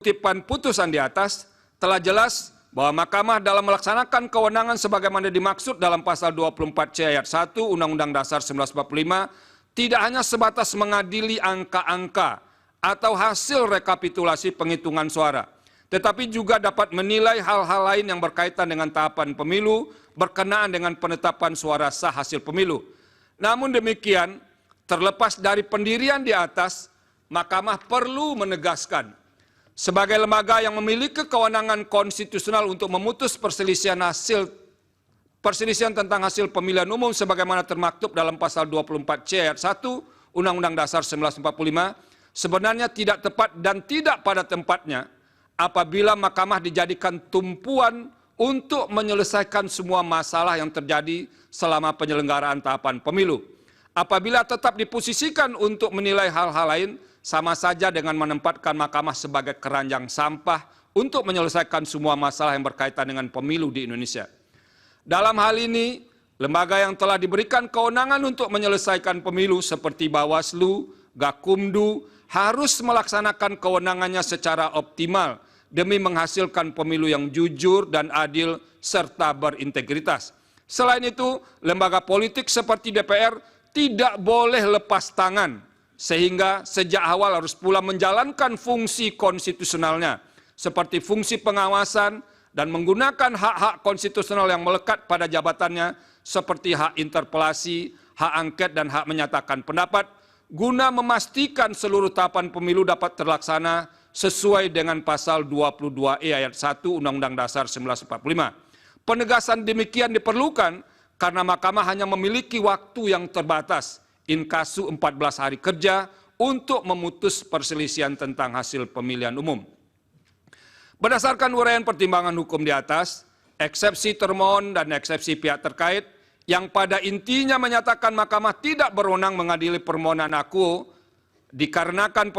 kutipan putusan di atas telah jelas bahwa Mahkamah dalam melaksanakan kewenangan sebagaimana dimaksud dalam pasal 24C ayat 1 Undang-Undang Dasar 1945 tidak hanya sebatas mengadili angka-angka atau hasil rekapitulasi penghitungan suara, tetapi juga dapat menilai hal-hal lain yang berkaitan dengan tahapan pemilu berkenaan dengan penetapan suara sah hasil pemilu. Namun demikian, terlepas dari pendirian di atas, Mahkamah perlu menegaskan, sebagai lembaga yang memiliki kewenangan konstitusional untuk memutus perselisihan tentang hasil pemilihan umum sebagaimana termaktub dalam pasal 24C ayat 1 Undang-Undang Dasar 1945, sebenarnya tidak tepat dan tidak pada tempatnya apabila Mahkamah dijadikan tumpuan untuk menyelesaikan semua masalah yang terjadi selama penyelenggaraan tahapan pemilu. Apabila tetap diposisikan untuk menilai hal-hal lain, sama saja dengan menempatkan Mahkamah sebagai keranjang sampah untuk menyelesaikan semua masalah yang berkaitan dengan pemilu di Indonesia. Dalam hal ini, lembaga yang telah diberikan kewenangan untuk menyelesaikan pemilu seperti Bawaslu, Gakumdu, harus melaksanakan kewenangannya secara optimal demi menghasilkan pemilu yang jujur dan adil serta berintegritas. Selain itu, lembaga politik seperti DPR tidak boleh lepas tangan, sehingga sejak awal harus pula menjalankan fungsi konstitusionalnya, seperti fungsi pengawasan dan menggunakan hak-hak konstitusional yang melekat pada jabatannya, seperti hak interpelasi, hak angket, dan hak menyatakan pendapat, guna memastikan seluruh tahapan pemilu dapat terlaksana sesuai dengan pasal 22E ayat 1 Undang-Undang Dasar 1945. Penegasan demikian diperlukan karena Mahkamah hanya memiliki waktu yang terbatas, in casu 14 hari kerja, untuk memutus perselisihan tentang hasil pemilihan umum. Berdasarkan uraian pertimbangan hukum di atas, eksepsi termohon dan eksepsi pihak terkait yang pada intinya menyatakan Mahkamah tidak berwenang mengadili permohonan akuo dikarenakan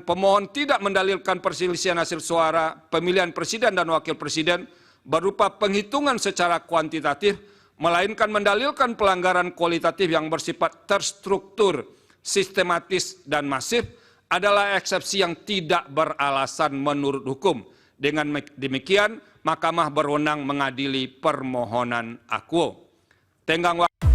pemohon tidak mendalilkan perselisihan hasil suara pemilihan presiden dan wakil presiden berupa penghitungan secara kuantitatif, melainkan mendalilkan pelanggaran kualitatif yang bersifat terstruktur, sistematis, dan masif, adalah eksepsi yang tidak beralasan menurut hukum. Dengan demikian, Mahkamah berwenang mengadili permohonan akuo. Tenggang waktu.